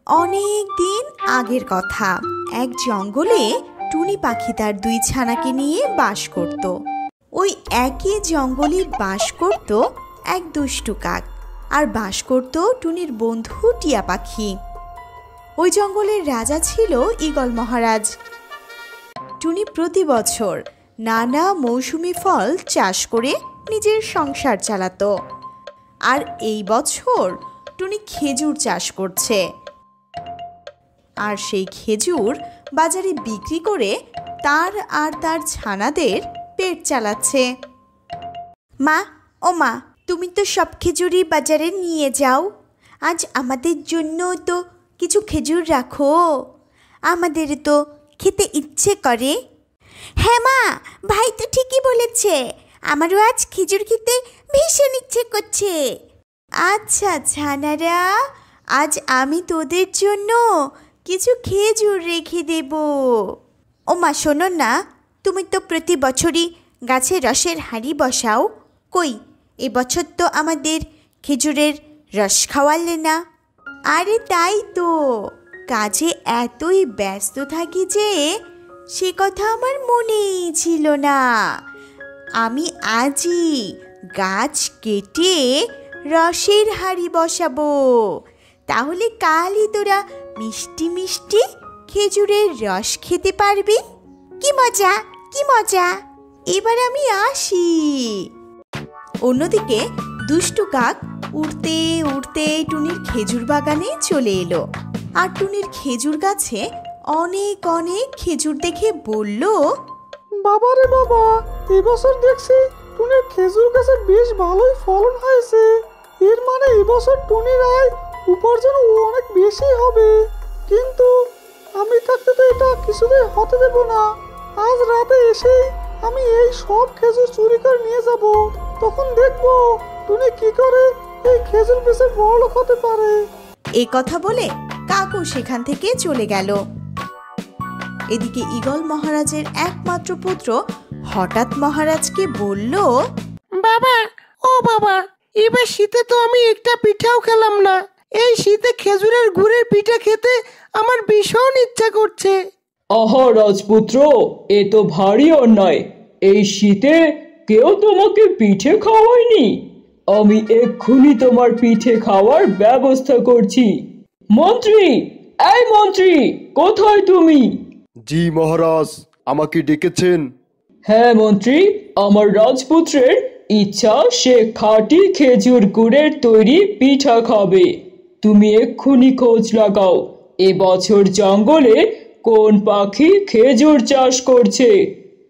অনেক দিন আগের কথা। এক জঙ্গলে টুনি পাখি তার দুই ছানাকে নিয়ে বাস করত। ওই একই জঙ্গলে বাস করত এক দুষ্টু কাক, আর বাস করত টুনির বন্ধু টিয়া পাখি। ওই জঙ্গলের রাজা ছিল ঈগল মহারাজ। টুনি প্রতি বছর নানা মৌসুমি ফল চাষ করে নিজের সংসার চালাতো। আর এই বছর টুনি খেজুর চাষ করছে, আর সেই খেজুর বাজারে বিক্রি করে তার আর তার ছানাদের পেট চালাচ্ছে। মা, ও মা, তুমি তো সব খেজুরই বাজারে নিয়ে যাও। আজ আমাদের জন্য তো কিছু খেজুর রাখো, আমাদের তো খেতে ইচ্ছে করে। হ্যাঁ মা, ভাই তো ঠিকই বলেছে, আমারও আজ খেজুর খেতে ভীষণ ইচ্ছে করছে। আচ্ছা ছানারা, আজ আমি তোদের জন্য কিছু খেজুর রেখে দেব। ও মা শোনো না, তুমি তো প্রতি বছরই গাছে রসের হাঁড়ি বসাও, কই এবছর তো আমাদের খেজুরের রস খাওয়ালে না। আরে তাই তো, কাজে এতই ব্যস্ত থাকি যে সে কথা আমার মনেই ছিল না। আমি আজই গাছ কেটে রসের হাঁড়ি বসাবো, তাহলে কালই তোরা মিষ্টি মিষ্টি খেজুরের রস খেতে পারবি। কি মজা, কি মজা! এবার আমি আসি। অন্যদিকে দুষ্টু কাক উড়তে উড়তে টুনির খেজুর বাগানে চলে এলো, আর টুনির খেজুর গাছে অনেক অনেক খেজুর দেখে বলল, বাবা রে বাবা, এবছর দেখছি টুনির খেজুর গাছে বেশ ভালোই ফলন হয়েছে। এর মানে এবছর টুনির আয় উপার্জন অনেক বেশি হবে। কিন্তু আমি থাকতে তো এটা কিছুতেই হতে দেব না। আজ রাতে এসেই আমি এই সব খেজুর চুরি করে নিয়ে যাব, তখন দেখবো টুনি কি করে এই খেজুর বেচে বড়লোক হতে পারে। এই কথা বলে কাকও সেখান থেকে চলে গেল। এদিকে ঈগল মহারাজের একমাত্র পুত্র হঠাৎ মহারাজকে বলল, বাবা, ও বাবা, এবার শীতে তো আমি একটা পিঠাও খেলাম না। এই শীতে খেজুরের গুড়ের পিঠা খেতে আমার ভীষণ ইচ্ছা করছে। আহা রাজপুত্র, এ তো ভারী অন্যায়। এই শীতে কেউ তোমাকে পিঠে খাওয়ায়নি। আমি এক্ষুনি তোমার পিঠে খাওয়ার ব্যবস্থা করছি। মন্ত্রী, এই মন্ত্রী, কোথায় তুমি? জি মহারাজ, আমাকে ডেকেছেন? হ্যাঁ মন্ত্রী, আমার রাজপুত্রের ইচ্ছা সে খাঁটি খেজুর গুড়ের তৈরি পিঠা খাবে। তুমি এক্ষুনি খোঁজ লাগাও এবছর জঙ্গলে কোন পাখি খেজুর চাষ করছে।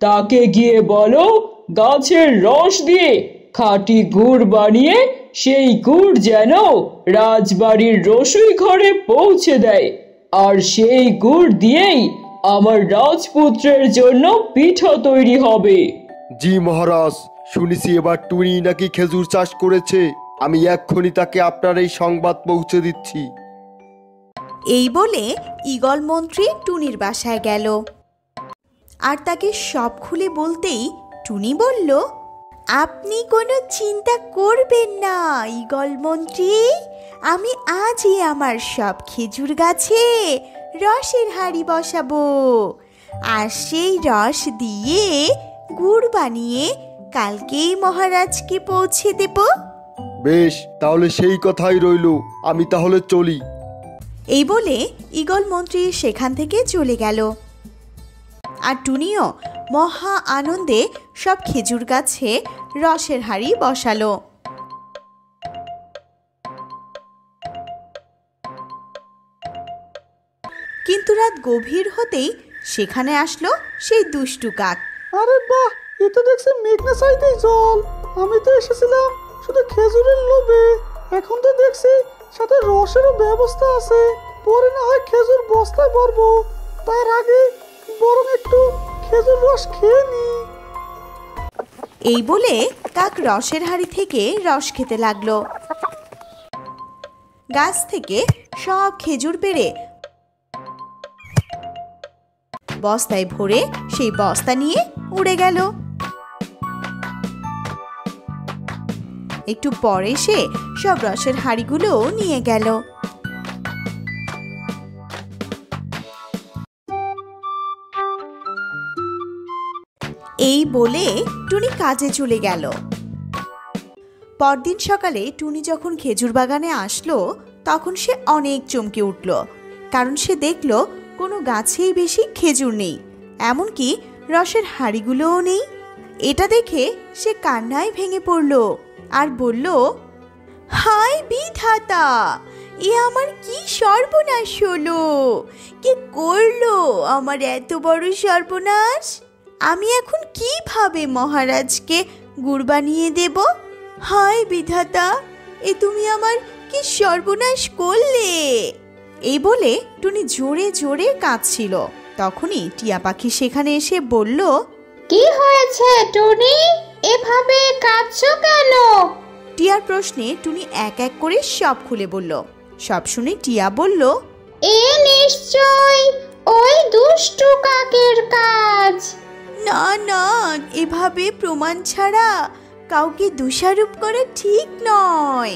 তাকে গিয়ে বলো গাছের রস দিয়ে খাঁটি গুড় বানিয়ে সেই গুড় যেন রাজবাড়ির রসুই ঘরে পৌঁছে দেয়, আর সেই গুড় দিয়েই আমার রাজপুত্রের জন্য পিঠা তৈরি হবে। জি মহারাজ, শুনেছি এবার টুনি নাকি খেজুর চাষ করেছে। আমি এক্ষুনি তাকে আপনার এই সংবাদ পৌঁছে দিচ্ছি। এই বলে ঈগল মন্ত্রী টুনির বাসায় গেল, আর তাকে সব খুলে বলতেই টুনি বলল, আপনি কোনো চিন্তা করবেন না ঈগল মন্ত্রী, আমি আজই আমার সব খেজুর গাছে রসের হাঁড়ি বসাবো, আর সেই রস দিয়ে গুড় বানিয়ে কালকেই মহারাজকে পৌঁছে দেব। বেশ, তাহলে সেই কথাই রইল, আমি তাহলে চলি। এই বলে ঈগল মন্ত্রী সেখান থেকে চলে গেল, আর টুনিও মহা আনন্দে সব খেজুর গাছে রসের হাঁড়ি বসালো। কিন্তু রাত গভীর হতেই সেখানে আসলো সেই দুষ্টু কাক। আরে বাহ, এ তো দেখছি মেঘনা চাইতেই জল। আমি তো এসেছিলাম শুধু খেজুরের লোভে, এখন তো দেখছি সাথে রসেরও ব্যবস্থা আছে। পরে না হয় খেজুর বস্তায় ভরবো, তার আগে বরং একটু খেজুর রস খেয়ে নি। এই বলে কাক রসের হাঁড়ি থেকে রস খেতে লাগলো। গাছ থেকে সব খেজুর পেড়ে বস্তায় ভরে সেই বস্তা নিয়ে উড়ে গেল। একটু পরে সে সব রসের হাঁড়িগুলো নিয়ে গেল। এই বলে টুনি কাজে চলে গেল। পরদিন সকালে টুনি যখন খেজুর বাগানে আসলো তখন সে অনেক চমকে উঠল, কারণ সে দেখল কোনো গাছেই বেশি খেজুর নেই, এমনকি রসের হাঁড়িগুলোও নেই। এটা দেখে সে কান্নায় ভেঙে পড়ল আর বলল, হায় বিধাতা, এ আমার কি সর্বনাশ হলো! কে করলো আমার এত বড় সর্বনাশ? আমি এখন কিভাবে মহারাজকে গুড় বানিয়ে দেব? হায় বিধাতা, এ তুমি আমার কি সর্বনাশ করলে! এই বলে টুনি জোরে জোরে কাঁদছিল। তখনই টিয়া পাখি সেখানে এসে বলল, কি হয়েছে টুনি, এভাবে কাঁদছো কেন? টিয়ার প্রশ্নে টুনি এক এক করে সব খুলে বলল। সব শুনে টিয়া বলল, এ নিশ্চয় ওই দুষ্টু কাকের কাজ। না না, এভাবে প্রমাণ ছাড়া কাউকে দোষারোপ করা ঠিক নয়।